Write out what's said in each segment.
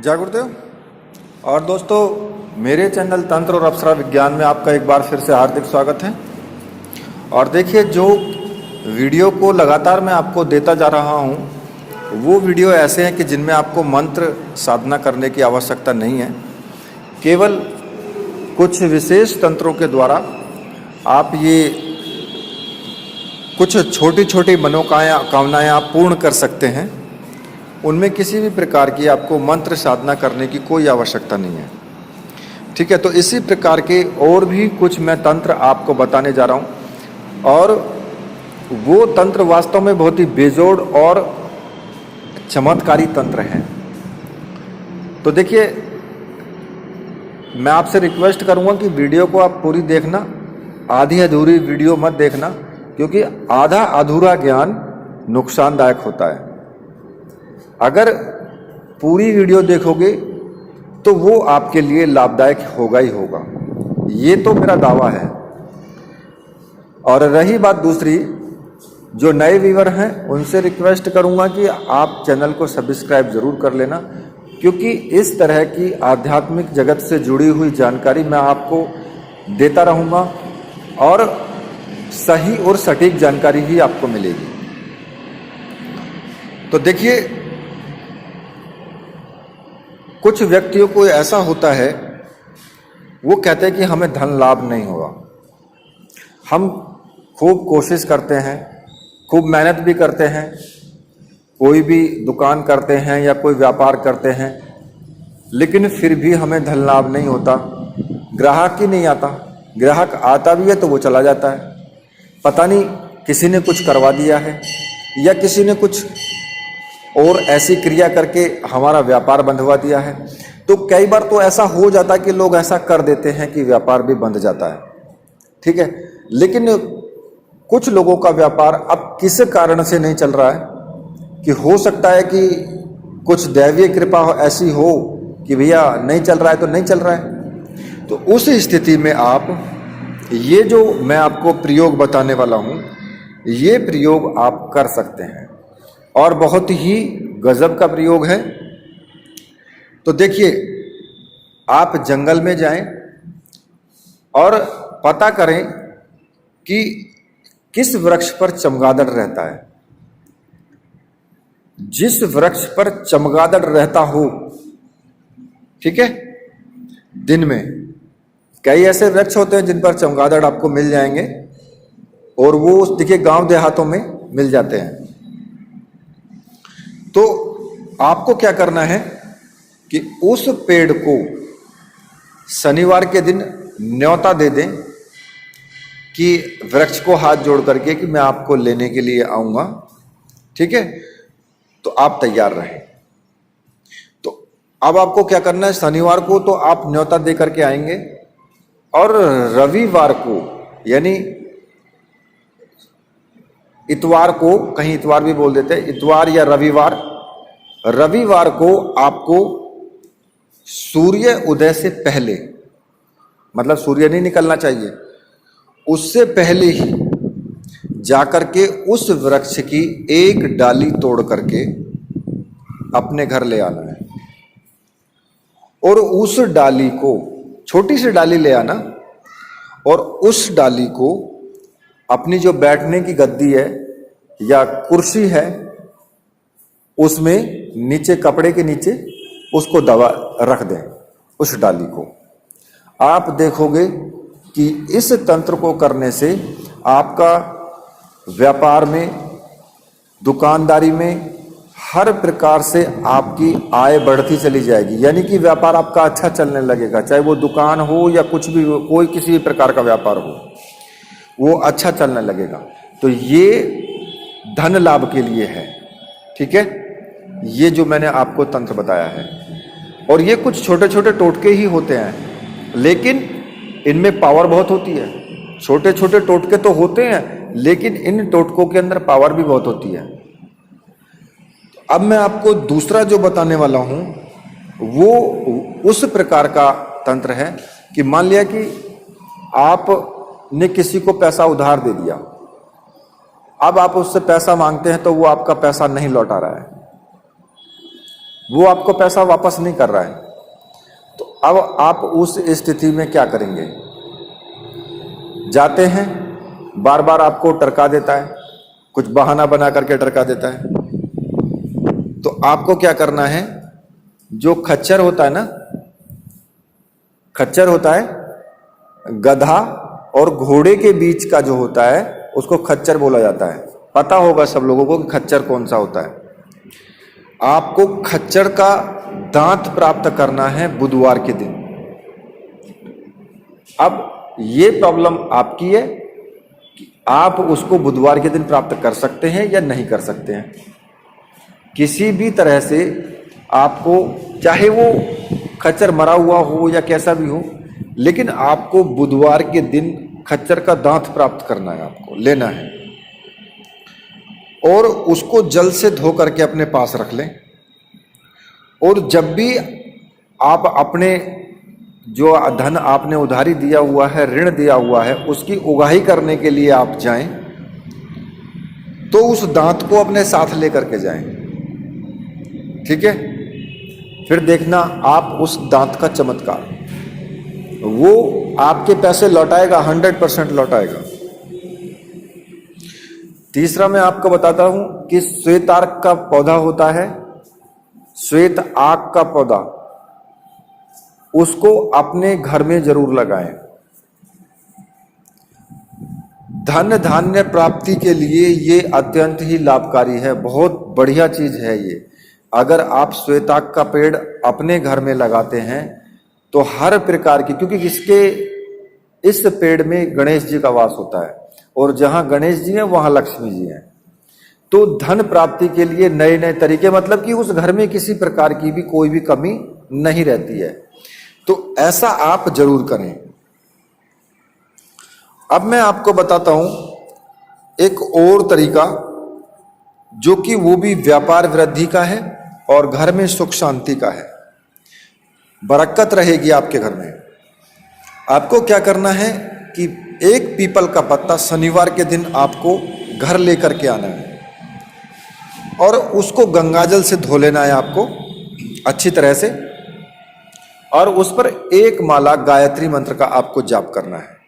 जय गुरुदेव। और दोस्तों, मेरे चैनल तंत्र और अप्सरा विज्ञान में आपका एक बार फिर से हार्दिक स्वागत है। और देखिए, जो वीडियो को लगातार मैं आपको देता जा रहा हूँ वो वीडियो ऐसे हैं कि जिनमें आपको मंत्र साधना करने की आवश्यकता नहीं है। केवल कुछ विशेष तंत्रों के द्वारा आप ये कुछ छोटी छोटी मनोकामनाएं आप पूर्ण कर सकते हैं। उनमें किसी भी प्रकार की आपको मंत्र साधना करने की कोई आवश्यकता नहीं है। ठीक है, तो इसी प्रकार के और भी कुछ मैं तंत्र आपको बताने जा रहा हूँ, और वो तंत्र वास्तव में बहुत ही बेजोड़ और चमत्कारी तंत्र हैं। तो देखिए, मैं आपसे रिक्वेस्ट करूँगा कि वीडियो को आप पूरी देखना, आधी अधूरी वीडियो मत देखना, क्योंकि आधा अधूरा ज्ञान नुकसानदायक होता है। अगर पूरी वीडियो देखोगे तो वो आपके लिए लाभदायक होगा ही होगा, ये तो मेरा दावा है। और रही बात दूसरी, जो नए व्यूअर हैं उनसे रिक्वेस्ट करूंगा कि आप चैनल को सब्सक्राइब जरूर कर लेना, क्योंकि इस तरह की आध्यात्मिक जगत से जुड़ी हुई जानकारी मैं आपको देता रहूँगा और सही और सटीक जानकारी ही आपको मिलेगी। तो देखिए, कुछ व्यक्तियों को ऐसा होता है, वो कहते हैं कि हमें धन लाभ नहीं होगा। हम खूब कोशिश करते हैं, खूब मेहनत भी करते हैं, कोई भी दुकान करते हैं या कोई व्यापार करते हैं, लेकिन फिर भी हमें धन लाभ नहीं होता। ग्राहक ही नहीं आता, ग्राहक आता भी है तो वो चला जाता है। पता नहीं किसी ने कुछ करवा दिया है या किसी ने कुछ और ऐसी क्रिया करके हमारा व्यापार बंधवा दिया है। तो कई बार तो ऐसा हो जाता है कि लोग ऐसा कर देते हैं कि व्यापार भी बंध जाता है। ठीक है, लेकिन कुछ लोगों का व्यापार अब किस कारण से नहीं चल रहा है, कि हो सकता है कि कुछ दैवीय कृपा ऐसी हो कि भैया नहीं चल रहा है तो नहीं चल रहा है। तो उस स्थिति में आप ये जो मैं आपको प्रयोग बताने वाला हूँ, ये प्रयोग आप कर सकते हैं, और बहुत ही गजब का प्रयोग है। तो देखिए, आप जंगल में जाएं और पता करें कि किस वृक्ष पर चमगादड़ रहता है। जिस वृक्ष पर चमगादड़ रहता हो, ठीक है, दिन में कई ऐसे वृक्ष होते हैं जिन पर चमगादड़ आपको मिल जाएंगे, और वो देखिए गांव देहातों में मिल जाते हैं। तो आपको क्या करना है कि उस पेड़ को शनिवार के दिन न्योता दे दें कि वृक्ष को हाथ जोड़ करके कि मैं आपको लेने के लिए आऊंगा। ठीक है, तो आप तैयार रहें। तो अब आपको क्या करना है, शनिवार को तो आप न्योता दे करके आएंगे, और रविवार को यानी इतवार को, कहीं इतवार भी बोल देते हैं, इतवार या रविवार को आपको सूर्य उदय से पहले, मतलब सूर्य नहीं निकलना चाहिए, उससे पहले ही जाकर के उस वृक्ष की एक डाली तोड़ करके अपने घर ले आना है। और उस डाली को, छोटी सी डाली ले आना, और उस डाली को अपनी जो बैठने की गद्दी है या कुर्सी है उसमें नीचे, कपड़े के नीचे उसको दबा रख दें, उस डाली को। आप देखोगे कि इस तंत्र को करने से आपका व्यापार में, दुकानदारी में, हर प्रकार से आपकी आय बढ़ती चली जाएगी। यानी कि व्यापार आपका अच्छा चलने लगेगा, चाहे वो दुकान हो या कुछ भी हो, कोई किसी भी प्रकार का व्यापार हो, वो अच्छा चलने लगेगा। तो ये धन लाभ के लिए है। ठीक है, ये जो मैंने आपको तंत्र बताया है, और ये कुछ छोटे छोटे टोटके ही होते हैं, लेकिन इनमें पावर बहुत होती है। छोटे छोटे टोटके तो होते हैं, लेकिन इन टोटकों के अंदर पावर भी बहुत होती है। अब मैं आपको दूसरा जो बताने वाला हूं वो उस प्रकार का तंत्र है कि मान लिया कि आपने किसी को पैसा उधार दे दिया, अब आप उससे पैसा मांगते हैं तो वो आपका पैसा नहीं लौटा रहा है, वो आपको पैसा वापस नहीं कर रहा है, तो अब आप उस स्थिति में क्या करेंगे? जाते हैं, बार बार आपको टरका देता है, कुछ बहाना बना करके टरका देता है, तो आपको क्या करना है? जो खच्चर होता है ना, खच्चर होता है गधा और घोड़े के बीच का जो होता है उसको खच्चर बोला जाता है। पता होगा सब लोगों को कि खच्चर कौन सा होता है। आपको खच्चर का दांत प्राप्त करना है बुधवार के दिन। अब ये प्रॉब्लम आपकी है कि आप उसको बुधवार के दिन प्राप्त कर सकते हैं या नहीं कर सकते हैं। किसी भी तरह से आपको, चाहे वो खच्चर मरा हुआ हो या कैसा भी हो, लेकिन आपको बुधवार के दिन खच्चर का दांत प्राप्त करना है, आपको लेना है और उसको जल से धो करके अपने पास रख लें। और जब भी आप अपने जो धन आपने उधारी दिया हुआ है, ऋण दिया हुआ है, उसकी उगाही करने के लिए आप जाएं तो उस दांत को अपने साथ लेकर के जाएं, ठीक है? फिर देखना आप उस दांत का चमत्कार, वो आपके पैसे लौटाएगा, 100% लौटाएगा। तीसरा मैं आपको बताता हूं कि श्वेत आर्क का पौधा होता है, श्वेत आक का पौधा, उसको अपने घर में जरूर लगाएं। धन धान्य प्राप्ति के लिए ये अत्यंत ही लाभकारी है, बहुत बढ़िया चीज है ये। अगर आप श्वेताक का पेड़ अपने घर में लगाते हैं तो हर प्रकार की, क्योंकि इस पेड़ में गणेश जी का वास होता है और जहां गणेश जी हैं वहां लक्ष्मी जी हैं, तो धन प्राप्ति के लिए नए नए तरीके, मतलब कि उस घर में किसी प्रकार की भी कोई भी कमी नहीं रहती है। तो ऐसा आप जरूर करें। अब मैं आपको बताता हूं एक और तरीका, जो कि वो भी व्यापार वृद्धि का है और घर में सुख शांति का है, बरकत रहेगी आपके घर में। आपको क्या करना है कि एक पीपल का पत्ता शनिवार के दिन आपको घर लेकर के आना है और उसको गंगाजल से धो लेना है आपको अच्छी तरह से, और उस पर एक माला गायत्री मंत्र का आपको जाप करना है।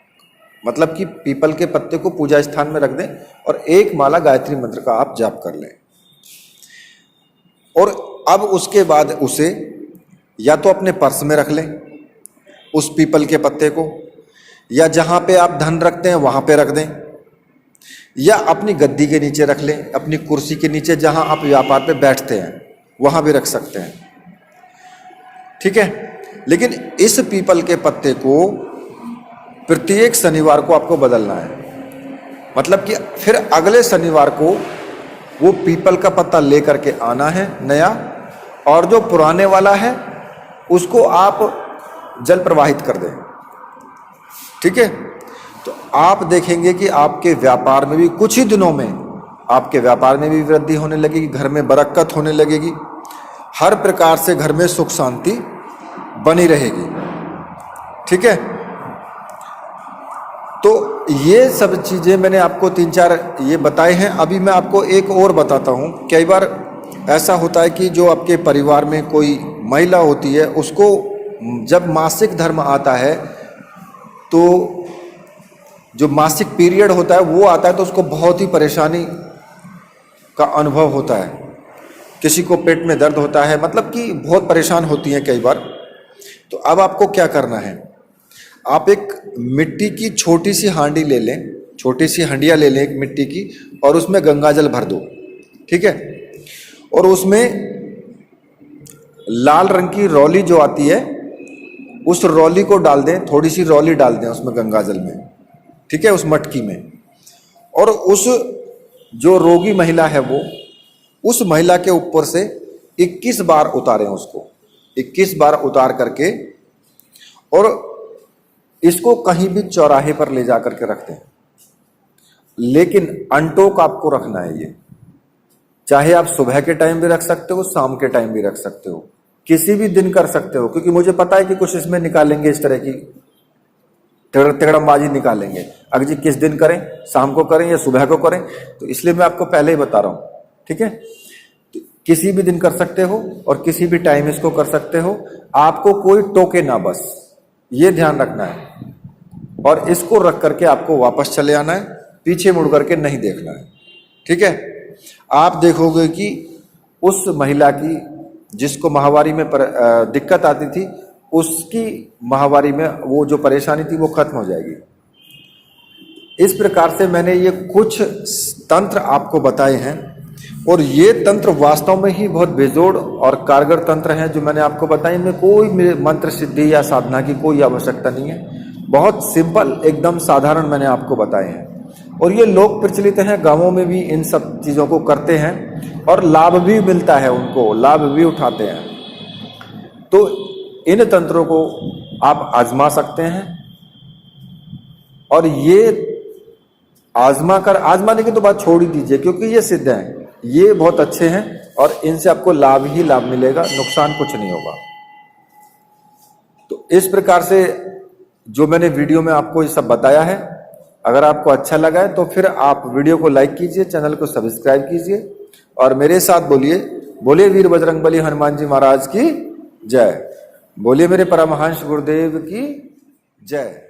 मतलब कि पीपल के पत्ते को पूजा स्थान में रख दें और एक माला गायत्री मंत्र का आप जाप कर लें। और अब उसके बाद उसे या तो अपने पर्स में रख लें उस पीपल के पत्ते को, या जहां पे आप धन रखते हैं वहां पे रख दें, या अपनी गद्दी के नीचे रख लें, अपनी कुर्सी के नीचे जहां आप व्यापार पे बैठते हैं वहां भी रख सकते हैं, ठीक है? लेकिन इस पीपल के पत्ते को प्रत्येक शनिवार को आपको बदलना है। मतलब कि फिर अगले शनिवार को वो पीपल का पत्ता लेकर के आना है नया, और जो पुराने वाला है उसको आप जल प्रवाहित कर दें, ठीक है? तो आप देखेंगे कि आपके व्यापार में भी कुछ ही दिनों में आपके व्यापार में भी वृद्धि होने लगेगी, घर में बरकत होने लगेगी, हर प्रकार से घर में सुख शांति बनी रहेगी, ठीक है? तो ये सब चीजें मैंने आपको 3-4 ये बताए हैं। अभी मैं आपको एक और बताता हूं। कई बार ऐसा होता है कि जो आपके परिवार में कोई महिला होती है, उसको जब मासिक धर्म आता है, तो जो मासिक पीरियड होता है वो आता है, तो उसको बहुत ही परेशानी का अनुभव होता है। किसी को पेट में दर्द होता है, मतलब कि बहुत परेशान होती हैं कई बार। तो अब आपको क्या करना है, आप एक मिट्टी की छोटी सी हांडी ले लें, छोटी सी हंडिया ले लें एक मिट्टी की, और उसमें गंगाजल भर दो, ठीक है? और उसमें लाल रंग की रौली जो आती है, उस रौली को डाल दें, थोड़ी सी रौली डाल दें उसमें गंगाजल में, ठीक है, उस मटकी में। और उस जो रोगी महिला है वो उस महिला के ऊपर से 21 बार उतारें उसको, 21 बार उतार करके, और इसको कहीं भी चौराहे पर ले जा करके रख दें। लेकिन अनटोक आपको रखना है ये, चाहे आप सुबह के टाइम भी रख सकते हो, शाम के टाइम भी रख सकते हो, किसी भी दिन कर सकते हो, क्योंकि मुझे पता है कि कुछ इसमें निकालेंगे, इस तरह की तिगड़मबाजी निकालेंगे। अगर जी किस दिन करें, शाम को करें या सुबह को करें, तो इसलिए मैं आपको पहले ही बता रहा हूं, ठीक है? तो किसी भी दिन कर सकते हो और किसी भी टाइम इसको कर सकते हो। आपको कोई टोके ना, बस ये ध्यान रखना है। और इसको रख करके आपको वापस चले आना है, पीछे मुड़ करके नहीं देखना है। ठीक है। आप देखोगे कि उस महिला की जिसको माहवारी में दिक्कत आती थी, उसकी माहवारी में वो जो परेशानी थी वो खत्म हो जाएगी। इस प्रकार से मैंने ये कुछ तंत्र आपको बताए हैं और ये तंत्र वास्तव में ही बहुत बेजोड़ और कारगर तंत्र हैं जो मैंने आपको बताए। इनमें कोई मंत्र सिद्धि या साधना की कोई आवश्यकता नहीं है। बहुत सिंपल, एकदम साधारण मैंने आपको बताए हैं और ये लोक प्रचलित हैं। गांवों में भी इन सब चीज़ों को करते हैं और लाभ भी मिलता है, उनको लाभ भी उठाते हैं। तो इन तंत्रों को आप आजमा सकते हैं और ये आजमाने की तो बात छोड़ ही दीजिए, क्योंकि ये सिद्ध हैं, ये बहुत अच्छे हैं और इनसे आपको लाभ ही लाभ मिलेगा, नुकसान कुछ नहीं होगा। तो इस प्रकार से जो मैंने वीडियो में आपको ये सब बताया है, अगर आपको अच्छा लगा है तो फिर आप वीडियो को लाइक कीजिए, चैनल को सब्सक्राइब कीजिए और मेरे साथ बोलिए, बोले वीर बजरंगबली हनुमान जी महाराज की जय, बोलिए मेरे परमहंस गुरुदेव की जय।